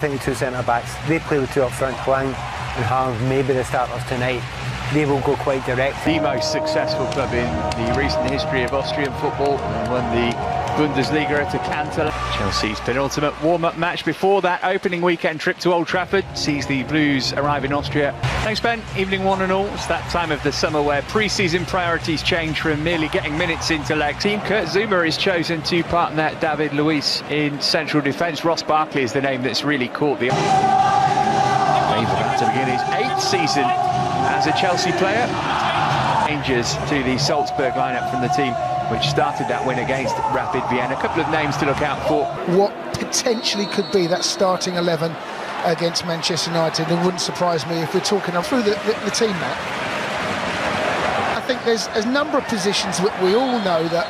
I think the two centre-backs, they play with two up front, Hwang and Haaland, maybe the starters tonight. They will go quite direct. The most successful club in the recent history of Austrian football, and won the Bundesliga at a canter. Chelsea's penultimate warm-up match before that opening weekend trip to Old Trafford sees the Blues arrive in Austria. Thanks, Ben. Evening one and all. It's that time of the summer where pre-season priorities change from merely getting minutes into leg. Team Kurt Zouma is chosen to partner David Luiz in central defence. Ross Barkley is the name that's really caught the eye. About to begin his 8th season as a Chelsea player. Changes to the Salzburg lineup from the team which started that win against Rapid Vienna. A couple of names to look out for. What potentially could be that starting 11 against Manchester United. It wouldn't surprise me if we're talking through the team, Matt. I think there's a number of positions that we all know that...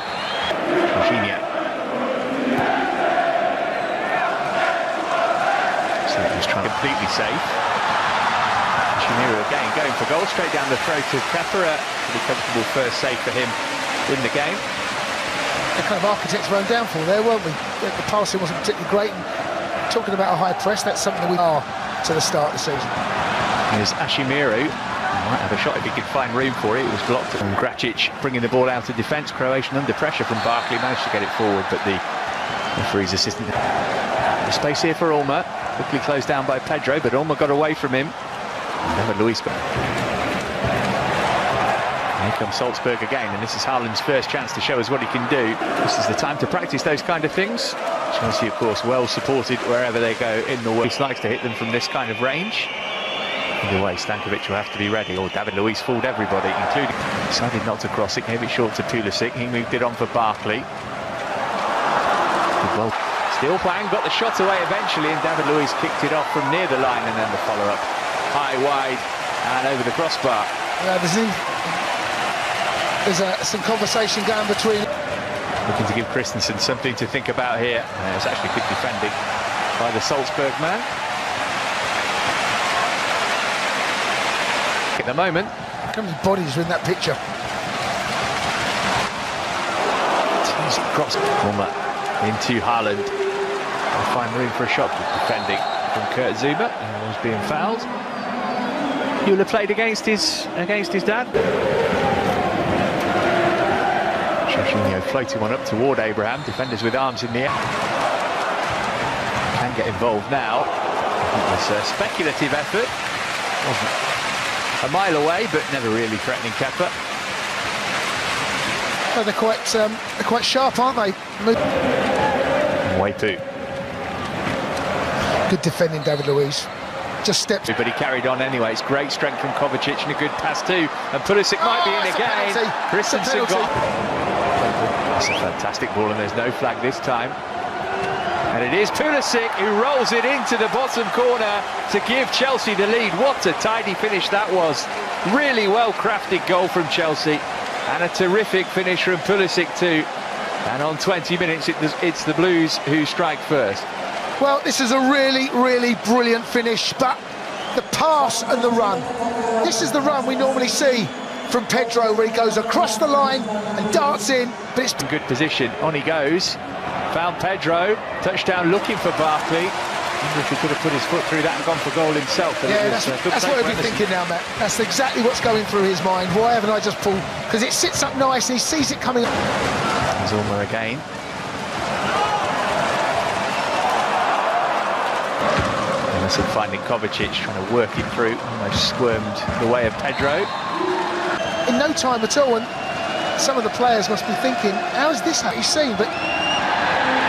Jorginho. So he was trying completely safe. Jorginho again going for goal, straight down the throat to Kepa. Pretty comfortable first save for him in the game. The kind of architects were down for there, weren't we? The passing wasn't particularly great. And talking about a high press, that's something that we are to the start of the season. Here's Ashimiru. Might have a shot if he could find room for it. It was blocked. And Gracic bringing the ball out of defence. Croatian under pressure from Barkley, managed to get it forward, but the referee's assistant. The space here for Ulmer. Quickly closed down by Pedro, but Ulmer got away from him. And then Luis got. Here comes Salzburg again, and this is Haaland's first chance to show us what he can do. This is the time to practice those kind of things. Chelsea, of course, well supported wherever they go in the world. He likes to hit them from this kind of range. Either way, Stankovic will have to be ready. Or David Luiz fooled everybody, including... Decided not to cross it, gave it short to Pulisic. He moved it on for Barkley. Well, still Hwang got the shot away eventually, and David Luiz kicked it off from near the line, and then the follow-up high, wide, and over the crossbar. Yeah, there's some conversation going between... Looking to give Christensen something to think about here. It's actually good defending by the Salzburg man. At the moment... How come his body's in that picture? Cross Ulmer into Haaland. I'll find room for a shot. Defending from Kurt Zouma. He was being fouled. He will have played against his dad. Jorginho floating one up toward Abraham. Defenders with arms in the air. Can get involved now. It was a speculative effort. Wasn't a mile away, but never really threatening Kepa. Oh, they're quite sharp, aren't they? Waipu. Good defending, David Luiz. Just steps. But he carried on anyway. It's great strength from Kovacic and a good pass too. And Pulisic might be in again. Christensen got... That's a fantastic ball, and there's no flag this time. And it is Pulisic who rolls it into the bottom corner to give Chelsea the lead. What a tidy finish that was. Really well-crafted goal from Chelsea. And a terrific finish from Pulisic too. And on 20 minutes, it's the Blues who strike first. Well, this is a really, really brilliant finish, but the pass and the run. This is the run we normally see from Pedro, where he goes across the line and darts in, but it's... Good position, on he goes. Found Pedro, touchdown looking for Barkley. I wonder if he could have put his foot through that and gone for goal himself. Yeah, that's what he'll be thinking now, Matt. That's exactly what's going through his mind. Why haven't I just pulled? Because it sits up nice and he sees it coming up. There's Ulmer again. Finding Kovacic, trying to work it through, almost squirmed the way of Pedro. In no time at all, and some of the players must be thinking, how is this you've seen? But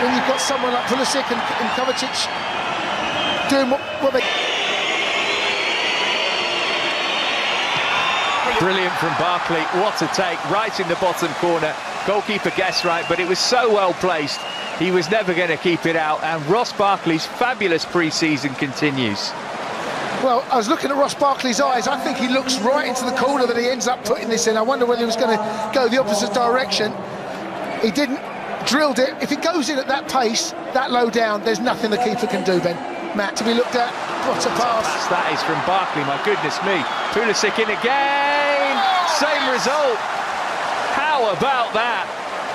when you've got someone like Pulisic and Kovacic doing what they... Brilliant from Barkley, what a take, right in the bottom corner. Goalkeeper guessed right, but it was so well placed. He was never going to keep it out, and Ross Barkley's fabulous pre-season continues. Well, I was looking at Ross Barkley's eyes. I think he looks right into the corner that he ends up putting this in. I wonder whether he was going to go the opposite direction. He didn't, drilled it. If it goes in at that pace, that low down, there's nothing the keeper can do, Ben. Matt, to be looked at, what a pass. That is from Barkley, my goodness me. Pulisic in again, same result. How about that?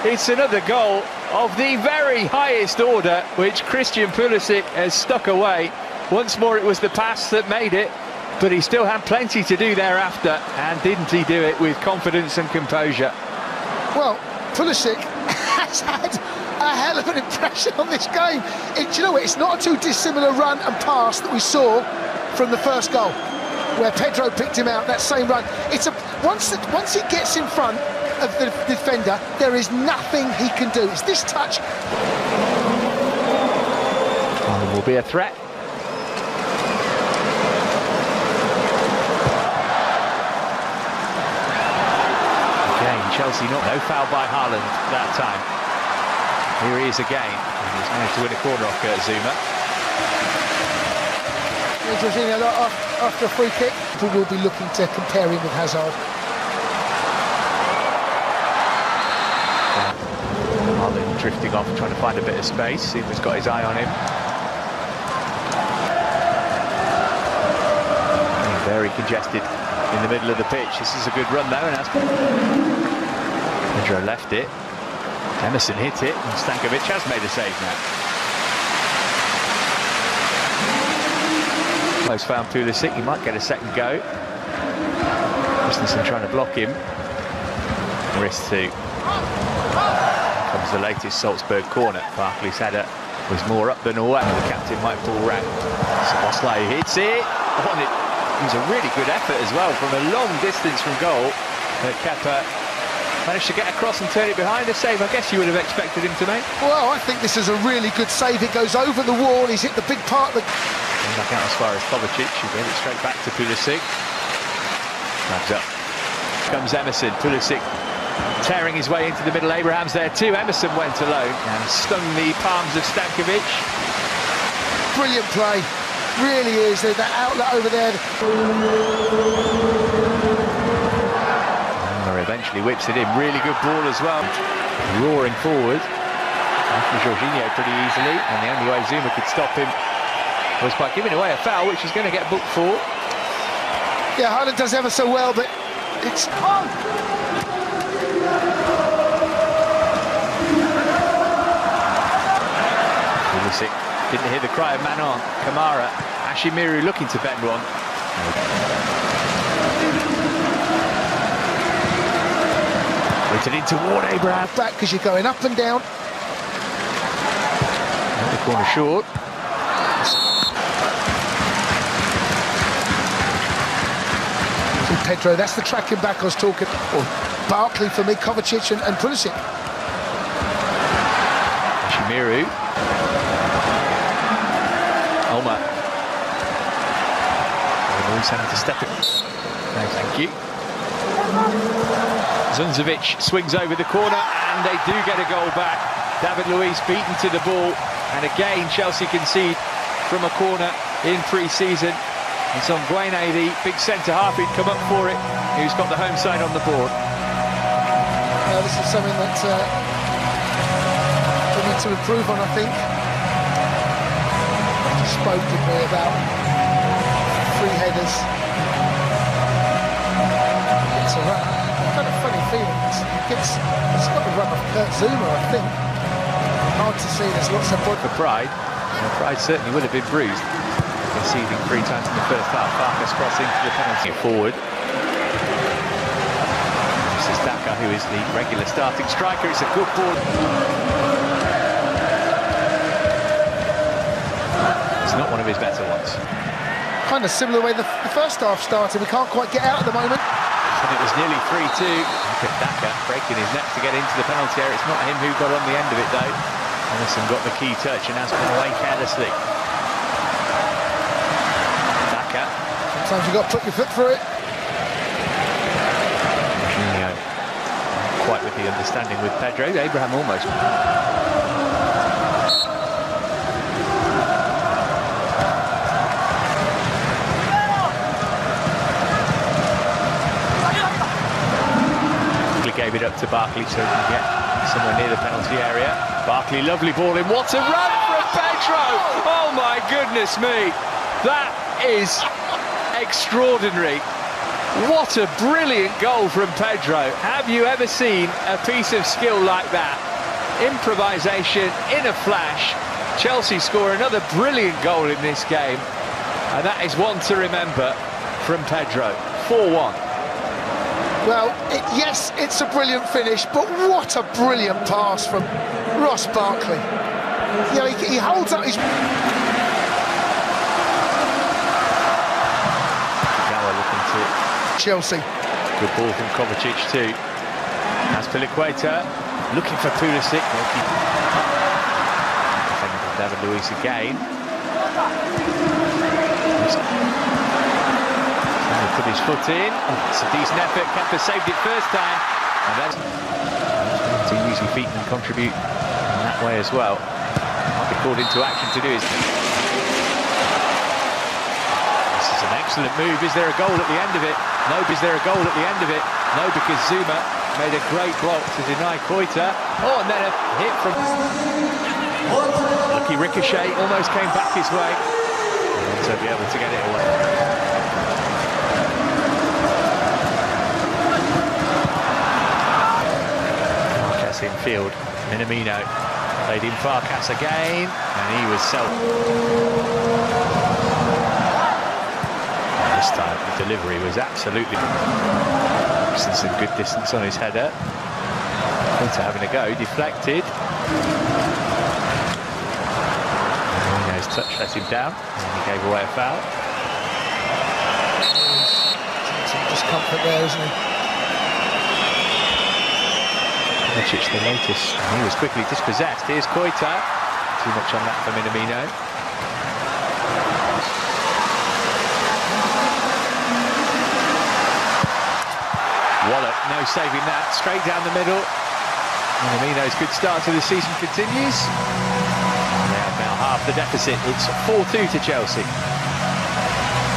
It's another goal of the very highest order, which Christian Pulisic has stuck away. Once more it was the pass that made it, but he still had plenty to do thereafter, and didn't he do it with confidence and composure? Well, Pulisic has had a hell of an impression on this game. Do you know what? It's not a too dissimilar run and pass that we saw from the first goal, where Pedro picked him out. That same run. Once he gets in front of the defender, there is nothing he can do. It's this touch. Will be a threat. Again, Chelsea no foul by Haaland that time. Here he is again. And he's managed to win a corner off Kurt Zouma. After a free kick, people will be looking to compare him with Hazard. Haaland drifting off, trying to find a bit of space. Seamer's got his eye on him. Very congested in the middle of the pitch. This is a good run though, and as Pedro left it, Emerson hit it, and Stankovic has made a save now. Almost found Pulisic. He might get a second go. Christensen trying to block him. Wrist too. Comes the latest Salzburg corner. Barkley's header was more up than away. The captain might pull round. Oslo hits it. On it. It was a really good effort as well from a long distance from goal. Kepa managed to get across and turn it behind. A save I guess you would have expected him to make. Well, I think this is a really good save. It goes over the wall. He's hit the big part of the... Back out as far as Kovacic. He gave it straight back to Pulisic. Flags up. Comes Emerson. Pulisic tearing his way into the middle. Abraham's there too. Emerson went alone and stung the palms of Stankovic. Brilliant play. Really is. There's that outlet over there. Eventually whips it in. Really good ball as well. Roaring forward. After Jorginho pretty easily, and the only way Zouma could stop him was by giving away a foul, which he's going to get booked for. Yeah, Haaland does ever so well, but it's on. Pulisic didn't hear the cry of man on. Kamara, Ashimiru looking to bend one. Put it in toward Abraham. Back because you're going up and down. The corner short. Pedro, that's the tracking back I was talking. Or Barkley for me, Kovacic and Pulisic. Ashimiru. Olma. Always having to step it. No, thank you. Zunzovic swings over the corner, and they do get a goal back. David Luiz beaten to the ball, and again Chelsea concede from a corner in pre-season. And Zongwene, the big centre-half, who'd come up for it, who's got the home side on the board. This is something that we need to improve on, I think. You spoke to me about free headers. It's a run. I've got a funny feeling. It's got the run of Kurt Zouma, I think. Hard to see. There's lots of body. For Pride, Pride certainly would have been bruised. Conceding 3 times in the first half. Farkas crossing to the penalty forward. This is Daka, who is the regular starting striker. It's a good ball. It's not one of his better ones. Kind of similar way the first half started. We can't quite get out at the moment. And it was nearly 3-2. Look at Daka breaking his neck to get into the penalty area. It's not him who got on the end of it though. Emerson got the key touch and has put away carelessly. Sometimes you've got to put your foot through it. Jorginho quite with the understanding with Pedro. Abraham almost. He gave it up to Barkley so he can get somewhere near the penalty area. Barkley, lovely ball in. What a run from Pedro! Oh my goodness me! That is extraordinary. What a brilliant goal from Pedro. Have you ever seen a piece of skill like that? Improvisation in a flash, Chelsea score another brilliant goal in this game, and that is one to remember from Pedro. 4-1. Well, yes, it's a brilliant finish, but what a brilliant pass from Ross Barkley. You know, he holds up his... Looking to Chelsea. Good ball from Kovacic too. As Piliqueta looking for Pulisic. David Luiz again. Put his foot in. It's a decent effort. Kepa saved it first time. And that's to use your feet and contribute in that way as well. Might be called into action to do his... This is an excellent move. Is there a goal at the end of it? No. Is there a goal at the end of it? No, because Zuma made a great block to deny Koita. Oh, and then a hit from... Lucky ricochet, almost came back his way. To be able to get it away. Farkas in field. Minamino played in Farkas again, and he was This time the delivery was absolutely... Some good distance on his header. Into having a go, deflected. His touch let him down, and he gave away a foul. Some discomfort there, isn't he? Kovacic, the latest. He was quickly dispossessed. Here's Koita. Too much on that for Minamino. Wallop, no saving that. Straight down the middle. Minamino's good start to the season continues. Now half the deficit. It's 4-2 to Chelsea.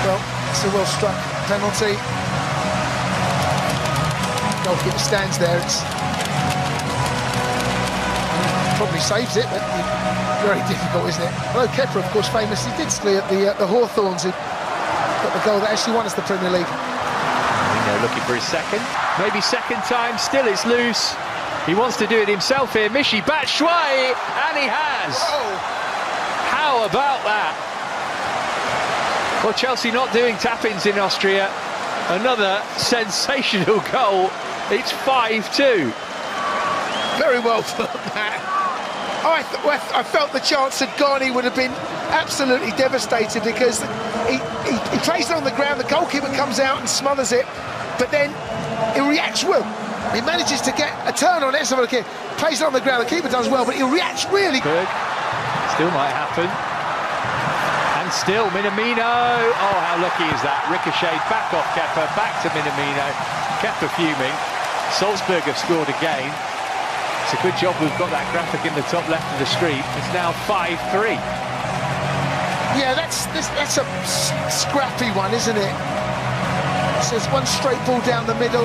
Well, it's a well-struck penalty. Goalkeeper stands there. It's probably saves it, but very difficult, isn't it? Although Kepa, of course, famously did ski at the Hawthorns, who got the goal that actually won us the Premier League. Looking for his second, maybe second time. Still, it's loose. He wants to do it himself here. Michy Batshuayi, and he has. Whoa. How about that? Well, Chelsea not doing tap-ins in Austria. Another sensational goal. It's 5-2. Very well put, Matt. I felt the chance had gone. He would have been absolutely devastated because he plays it on the ground. The goalkeeper comes out and smothers it, but then he reacts well. He manages to get a turn on it. Plays it on the ground. The keeper does well, but he reacts really. Still might happen. And still Minamino. Oh, how lucky is that? Ricocheted back off Kepa, back to Minamino. Kepa fuming. Salzburg have scored again. It's a good job we've got that graphic in the top left of the screen. It's now 5-3. Yeah, that's a scrappy one, isn't it? So there's one straight ball down the middle.